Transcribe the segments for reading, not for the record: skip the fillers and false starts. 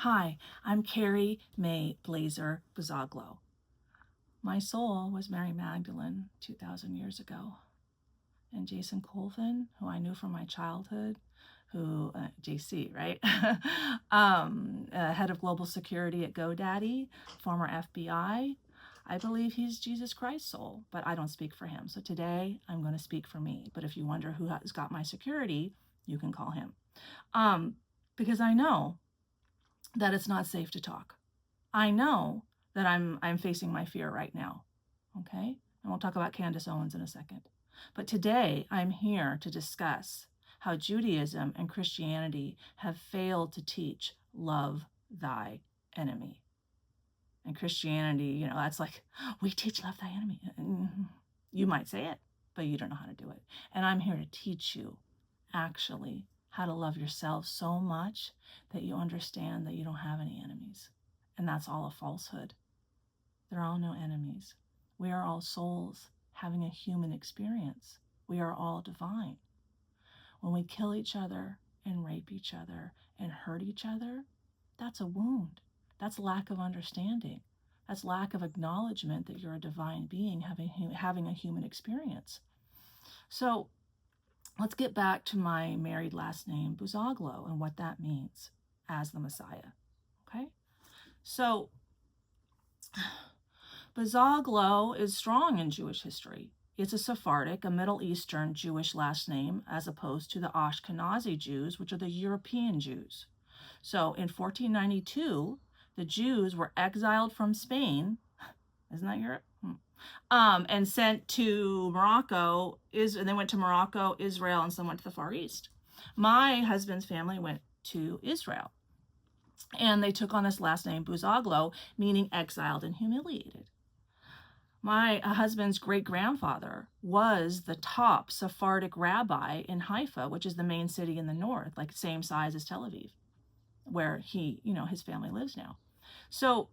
Hi, I'm Kerry Blaser. My soul was Mary Magdalene 2,000 years ago. And Jason Colvin, who I knew from my childhood, JC, right? Head of global security at GoDaddy, former FBI. I believe he's Jesus Christ's soul, but I don't speak for him. So today I'm going to speak for me. But if you wonder who has got my security, you can call him. Because I know that it's not safe to talk. I know that I'm facing my fear right now, okay? And we'll talk about Candace Owens in a second. But today I'm here to discuss how Judaism and Christianity have failed to teach love thy enemy. And Christianity, that's like, we teach love thy enemy. You might say it, but you don't know how to do it. And I'm here to teach you actually how to love yourself so much that you understand that you don't have any enemies. And that's all a falsehood. There are no enemies. We are all souls having a human experience. We are all divine. When we kill each other and rape each other and hurt each other, that's a wound. That's lack of understanding. That's lack of acknowledgement that you're a divine being having a human experience. So let's get back to my married last name, Buzaglo, and what that means as the Messiah. Okay? So Buzaglo is strong in Jewish history. It's a Sephardic, a Middle Eastern Jewish last name, as opposed to the Ashkenazi Jews, which are the European Jews. So in 1492, the Jews were exiled from Spain. Isn't that Europe? And sent to Morocco, and they went to Morocco, Israel, and some went to the Far East. My husband's family went to Israel, and they took on this last name, Buzaglo, meaning exiled and humiliated. My husband's great-grandfather was the top Sephardic rabbi in Haifa, which is the main city in the north, like same size as Tel Aviv, where his family lives now. So,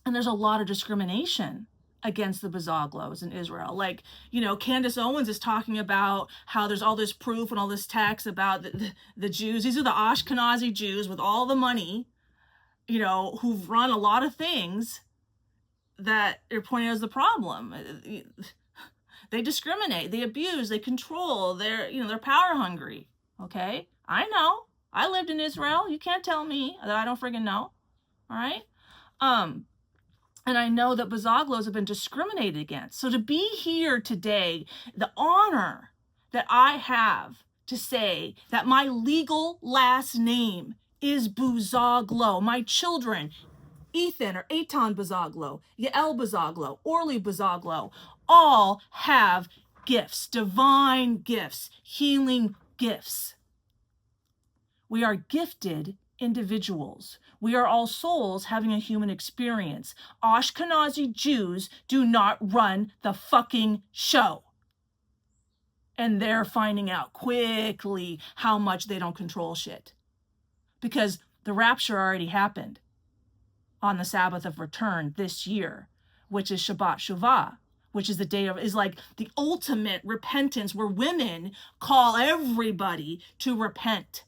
and there's a lot of discrimination against the Buzaglos in Israel. Like, Candace Owens is talking about how there's all this proof and all this text about the Jews. These are the Ashkenazi Jews with all the money, who've run a lot of things that are pointed as the problem. They discriminate, they abuse, they control, they're power hungry. Okay? I know. I lived in Israel. You can't tell me that I don't friggin' know. All right? And I know that Buzaglos have been discriminated against. So to be here today, the honor that I have to say that my legal last name is Buzaglo. My children, Ethan or Eitan Buzaglo, Yael Buzaglo, Orly Buzaglo, all have gifts, divine gifts, healing gifts. We are gifted individuals. We are all souls having a human experience. Ashkenazi Jews do not run the fucking show. And they're finding out quickly how much they don't control shit. Because the rapture already happened on the Sabbath of return this year, which is Shabbat Shuvah, which is is like the ultimate repentance where women call everybody to repent,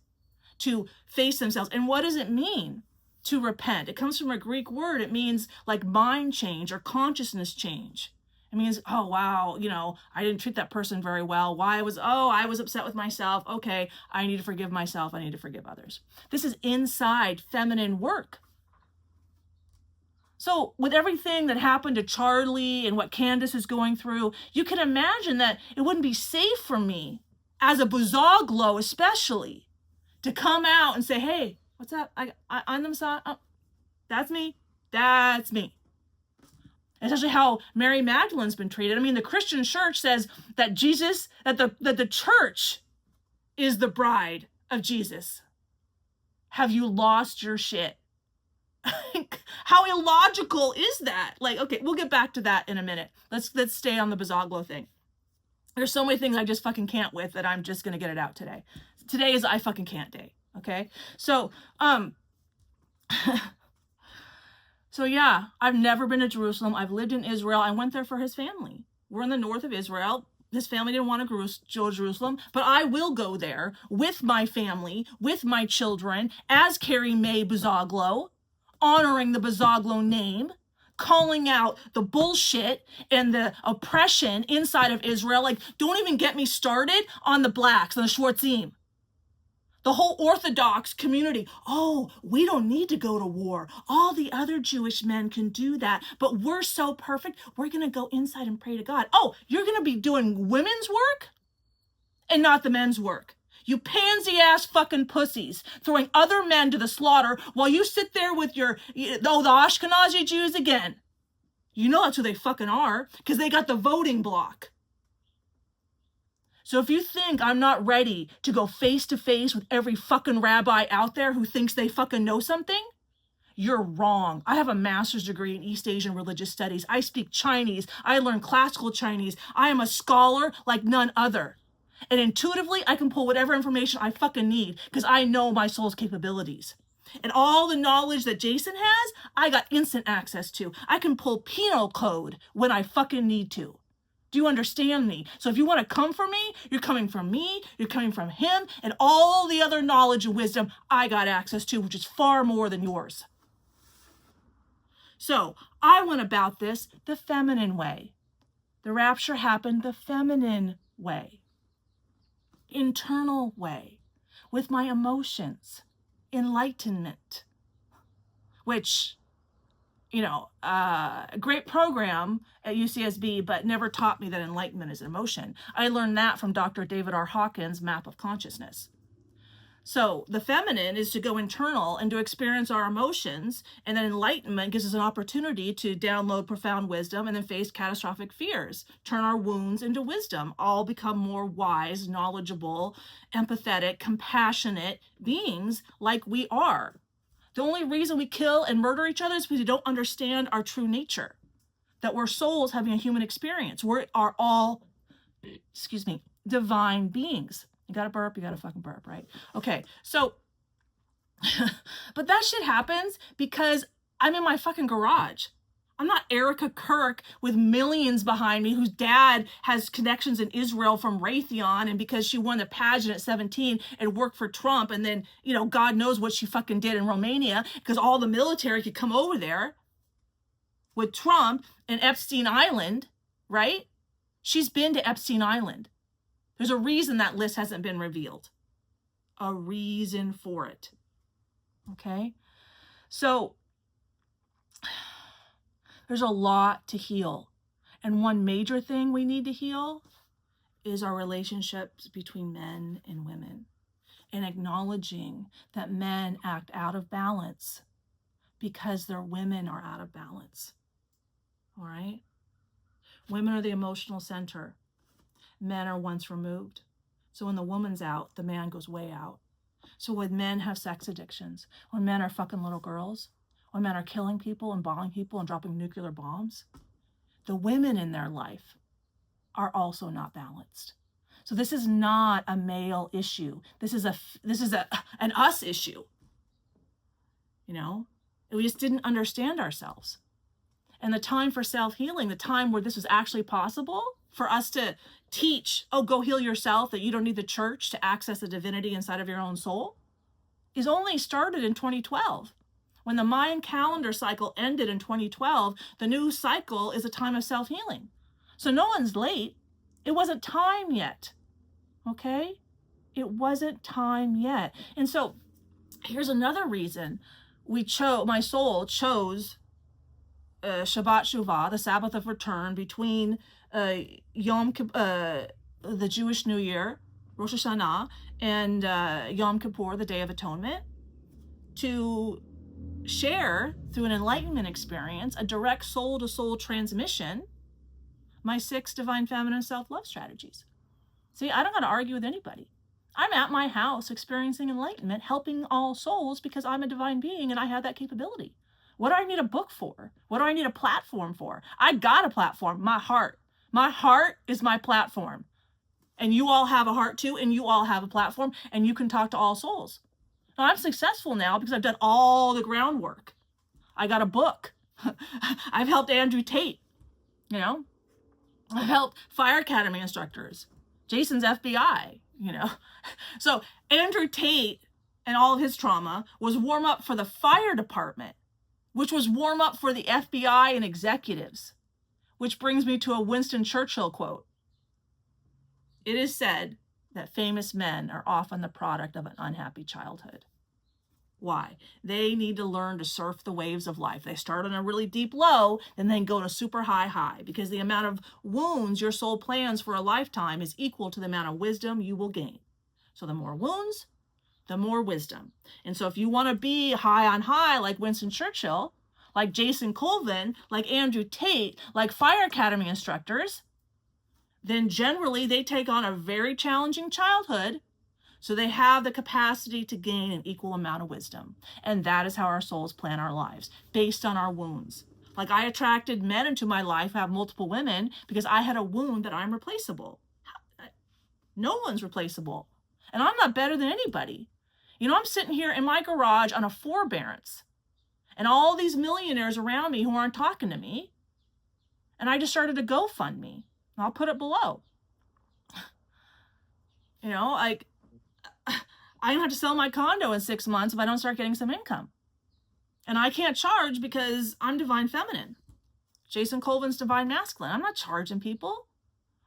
to face themselves. And what does it mean to repent? It comes from a Greek word. It means like mind change or consciousness change. It means, oh, wow, I didn't treat that person very well. I was upset with myself. Okay, I need to forgive myself. I need to forgive others. This is inside feminine work. So with everything that happened to Charlie and what Candace is going through, you can imagine that it wouldn't be safe for me as a Buzaglo especially to come out and say, hey, what's up? I'm the Messiah. Oh, that's me. That's me. Especially how Mary Magdalene's been treated. I mean, the Christian church says that the church is the bride of Jesus. Have you lost your shit? How illogical is that? Like, okay, we'll get back to that in a minute. Let's stay on the Buzaglo thing. There's so many things I just fucking can't with that I'm just gonna get it out today. Today is I fucking can't day. Okay, so so yeah, I've never been to Jerusalem. I've lived in Israel. I went there for his family. We're in the north of Israel. His family didn't want to go to Jerusalem, but I will go there with my family, with my children, as Kerry May Bazoglo, honoring the Bazoglo name, calling out the bullshit and the oppression inside of Israel. Like, don't even get me started on the blacks, on the Schwarzim. The whole Orthodox community. Oh, we don't need to go to war. All the other Jewish men can do that, but we're so perfect. We're going to go inside and pray to God. Oh, you're going to be doing women's work and not the men's work. You pansy ass fucking pussies throwing other men to the slaughter while you sit there with your, the Ashkenazi Jews again. You know that's who they fucking are, because they got the voting block. So if you think I'm not ready to go face to face with every fucking rabbi out there who thinks they fucking know something, you're wrong. I have a master's degree in East Asian religious studies. I speak Chinese. I learn classical Chinese. I am a scholar like none other. And intuitively, I can pull whatever information I fucking need because I know my soul's capabilities. And all the knowledge that Jason has, I got instant access to. I can pull penal code when I fucking need to. Do you understand me? So if you want to come for me, you're coming from me, you're coming from him, and all the other knowledge and wisdom I got access to, which is far more than yours. So I went about this the feminine way. The rapture happened the feminine way. Internal way. With my emotions. Enlightenment. Which, a great program at UCSB, but never taught me that enlightenment is an emotion. I learned that from Dr. David R. Hawkins' Map of Consciousness. So the feminine is to go internal and to experience our emotions, and then enlightenment gives us an opportunity to download profound wisdom and then face catastrophic fears, turn our wounds into wisdom, all become more wise, knowledgeable, empathetic, compassionate beings like we are. The only reason we kill and murder each other is because we don't understand our true nature, that we're souls having a human experience. We are all, divine beings. You got to burp, you got to fucking burp, right? Okay, so, but that shit happens because I'm in my fucking garage. I'm not Erica Kirk with millions behind me whose dad has connections in Israel from Raytheon, and because she won the pageant at 17 and worked for Trump, and then, God knows what she fucking did in Romania because all the military could come over there with Trump and Epstein Island, right? She's been to Epstein Island. There's a reason that list hasn't been revealed. A reason for it. Okay? So, there's a lot to heal. And one major thing we need to heal is our relationships between men and women. And acknowledging that men act out of balance because their women are out of balance. All right? Women are the emotional center. Men are once removed. So when the woman's out, the man goes way out. So when men have sex addictions, when men are fucking little girls, when men are killing people and bombing people and dropping nuclear bombs, the women in their life are also not balanced. So this is not a male issue. This is an us issue. We just didn't understand ourselves. And the time for self-healing, the time where this was actually possible for us to teach, go heal yourself, that you don't need the church to access the divinity inside of your own soul, is only started in 2012. When the Mayan calendar cycle ended in 2012, the new cycle is a time of self-healing. So no one's late. It wasn't time yet. Okay? It wasn't time yet. And so here's another reason my soul chose Shabbat Shuvah, the Sabbath of return, between Yom Kippur, the Jewish New Year, Rosh Hashanah, and Yom Kippur, the Day of Atonement, to share through an enlightenment experience, a direct soul-to-soul transmission, my 6 divine feminine self-love strategies. See, I don't got to argue with anybody. I'm at my house experiencing enlightenment, helping all souls because I'm a divine being and I have that capability. What do I need a book for? What do I need a platform for? I got a platform, my heart. My heart is my platform. And you all have a heart too, and you all have a platform, and you can talk to all souls. Now, I'm successful now because I've done all the groundwork. I got a book. I've helped Andrew Tate, I've helped fire academy instructors. Jason's FBI, you know. So Andrew Tate and all of his trauma was warm up for the fire department, which was warm up for the FBI and executives, which brings me to a Winston Churchill quote. It is said that famous men are often the product of an unhappy childhood. Why? They need to learn to surf the waves of life. They start on a really deep low and then go to super high, because the amount of wounds your soul plans for a lifetime is equal to the amount of wisdom you will gain. So the more wounds, the more wisdom. And so if you want to be high on high like Winston Churchill, like Jason Colvin, like Andrew Tate, like fire academy instructors, then generally they take on a very challenging childhood, so they have the capacity to gain an equal amount of wisdom. And that is how our souls plan our lives, based on our wounds. Like I attracted men into my life, have multiple women, because I had a wound that I'm replaceable. No one's replaceable. And I'm not better than anybody. You know, I'm sitting here in my garage on a forbearance, and all these millionaires around me who aren't talking to me. And I just started a GoFundMe. I'll put it below. You know, like, I have to sell my condo in 6 months if I don't start getting some income. And I can't charge because I'm divine feminine. Jason Colvin's divine masculine. I'm not charging people.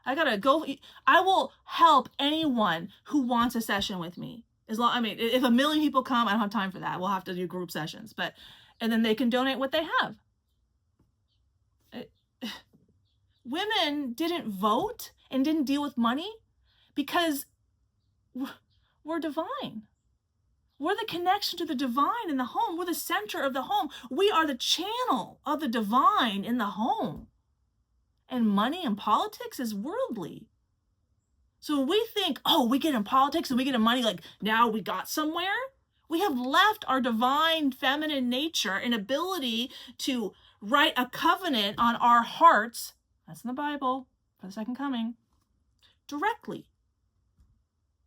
I gotta go. I will help anyone who wants a session with me. If 1 million people come, I don't have time for that. We'll have to do group sessions. And then they can donate what they have. Women didn't vote and didn't deal with money because we're divine. We're the connection to the divine in the home. We're the center of the home. We are the channel of the divine in the home. And money and politics is worldly. So when we think, oh, we get in politics and we get in money, like now we got somewhere, we have left our divine feminine nature and ability to write a covenant on our hearts. That's in the Bible for the second coming. Directly.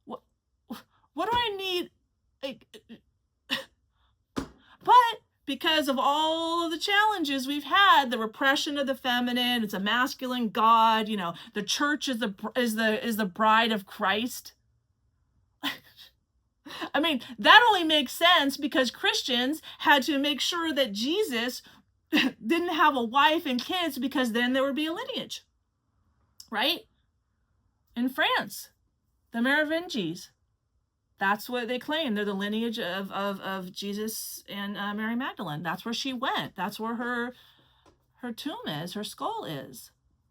What do I need? But because of all of the challenges we've had, the repression of the feminine, it's a masculine God, you know, the church is the bride of Christ. I mean, that only makes sense because Christians had to make sure that Jesus didn't have a wife and kids, because then there would be a lineage, right? In France, the Merovingians, that's what they claim. They're the lineage of Jesus and Mary Magdalene. That's where she went. That's where her tomb is, her skull is.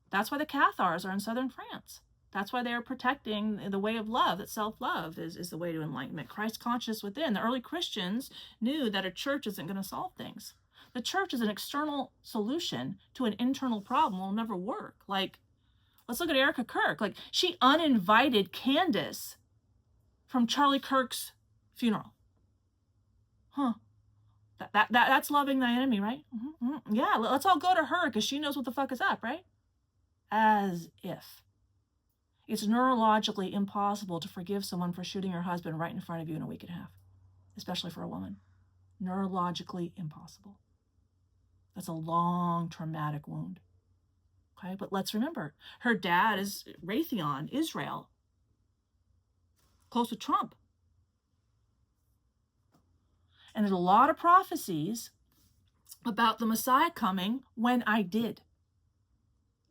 That's why the Cathars are in southern France. That's why they are protecting the way of love, that self-love is the way to enlightenment. Christ conscious within. The early Christians knew that a church isn't going to solve things. The church is an external solution to an internal problem. Will never work. Like, let's look at Erica Kirk. Like, she uninvited Candace from Charlie Kirk's funeral. That's loving thy enemy, right? Mm-hmm. Yeah, let's all go to her because she knows what the fuck is up, right? As if. It's neurologically impossible to forgive someone for shooting your husband right in front of you in a week and a half, especially for a woman. Neurologically impossible. That's a long traumatic wound. Okay, but let's remember, her dad is Raytheon, Israel, close with Trump. And there's a lot of prophecies about the Messiah coming when I did.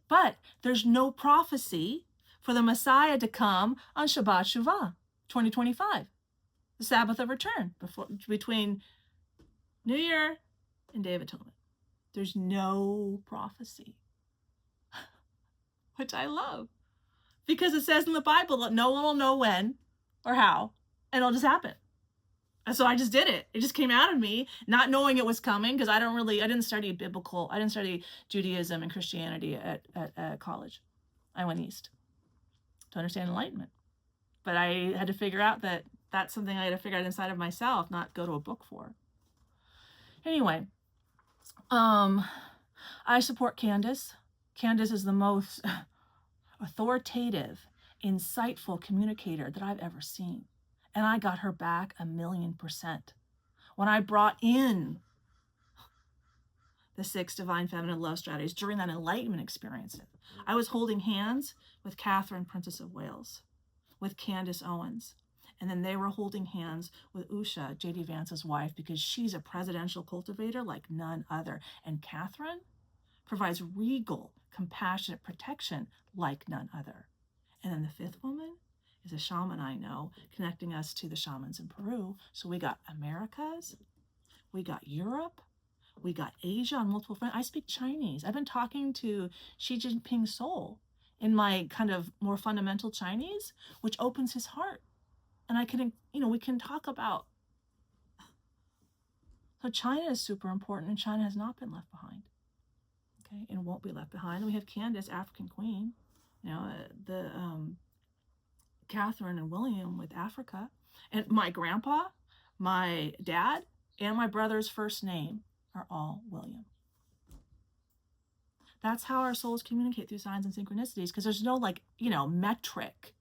But there's no prophecy for the Messiah to come on Shabbat Shuvah, 2025, the Sabbath of Return, between New Year and Day of Atonement. There's no prophecy, which I love, because it says in the Bible that no one will know when or how, and it'll just happen. And so I just did it. It just came out of me, not knowing it was coming, because I didn't study Judaism and Christianity at college. I went east to understand enlightenment. But I had to figure out that that's something I had to figure out inside of myself, not go to a book for. Anyway, I support Candace. Candace is the most authoritative, insightful communicator that I've ever seen. And I got her back 1,000,000%. When I brought in the 6 divine feminine love strategies during that enlightenment experience. I was holding hands with Catherine, Princess of Wales, with Candace Owens. And then they were holding hands with Usha, J.D. Vance's wife, because she's a presidential cultivator like none other. And Catherine provides regal, compassionate protection like none other. And then the 5th woman is a shaman I know, connecting us to the shamans in Peru. So we got Americas, we got Europe, we got Asia on multiple fronts. I speak Chinese. I've been talking to Xi Jinping's soul in my kind of more fundamental Chinese, which opens his heart. And I can, we can talk about. So China is super important, and China has not been left behind. Okay, and won't be left behind. And we have Candace, African queen, the Catherine and William with Africa. And my grandpa, my dad, and my brother's first name are all William. That's how our souls communicate through signs and synchronicities, because there's no metric,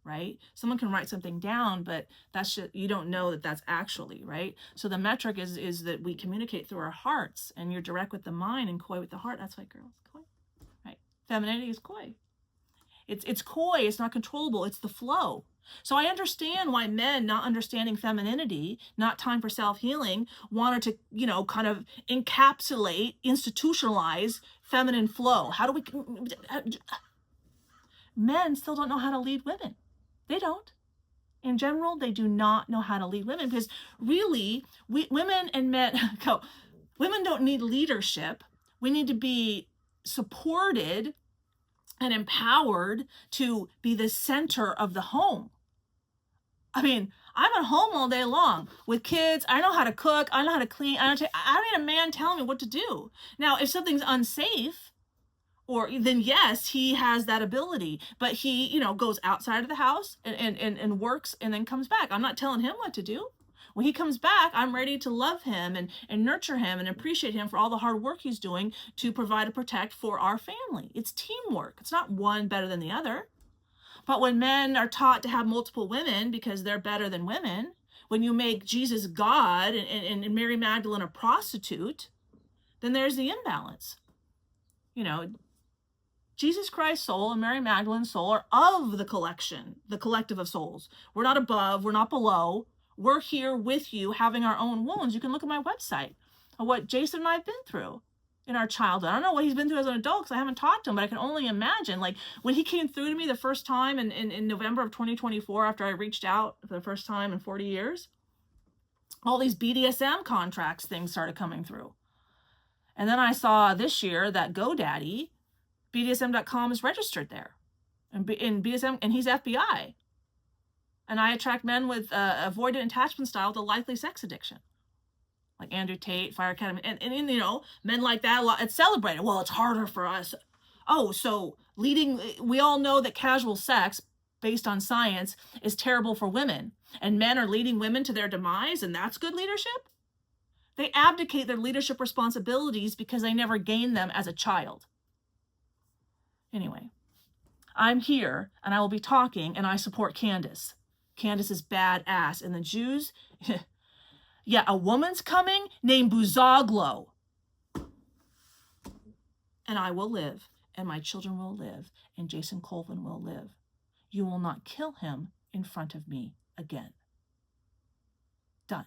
right? Someone can write something down, but that's just, you don't know that that's actually, right? So the metric is that we communicate through our hearts, and you're direct with the mind and coy with the heart. That's why girls, coy, right? Femininity is coy. It's coy, it's not controllable, it's the flow. So I understand why men, not understanding femininity, not time for self-healing, wanted to, kind of encapsulate, institutionalize feminine flow. How do we... Men still don't know how to lead women. They don't. In general, they do not know how to lead women, because really, women and men, women don't need leadership. We need to be supported and empowered to be the center of the home. I mean, I'm at home all day long with kids. I know how to cook. I know how to clean. I don't need a man telling me what to do. Now, if something's unsafe, then yes, he has that ability, but he, goes outside of the house and works and then comes back. I'm not telling him what to do. When he comes back, I'm ready to love him and nurture him and appreciate him for all the hard work he's doing to provide and protect for our family. It's teamwork. It's not one better than the other. But when men are taught to have multiple women because they're better than women, when you make Jesus God and Mary Magdalene a prostitute, then there's the imbalance. Jesus Christ's soul and Mary Magdalene's soul are of the collective of souls. We're not above, we're not below. We're here with you having our own wounds. You can look at my website of what Jason and I have been through in our childhood. I don't know what he's been through as an adult because I haven't talked to him, but I can only imagine. Like when he came through to me the first time in November of 2024, after I reached out for the first time in 40 years, all these BDSM contracts things started coming through. And then I saw this year that GoDaddy, BDSM.com is registered there, and in BDSM, and he's FBI. And I attract men with avoidant attachment style with a likely sex addiction, like Andrew Tate, Fire Academy, and men like that. It's celebrated. Well, it's harder for us. Oh, so we all know that casual sex, based on science, is terrible for women, and men are leading women to their demise, and that's good leadership? They abdicate their leadership responsibilities because they never gained them as a child. Anyway, I'm here and I will be talking, and I support Candace. Candace is badass. And the Jews, yeah, a woman's coming named Buzaglo. And I will live, and my children will live, and Jason Colvin will live. You will not kill him in front of me again. Done.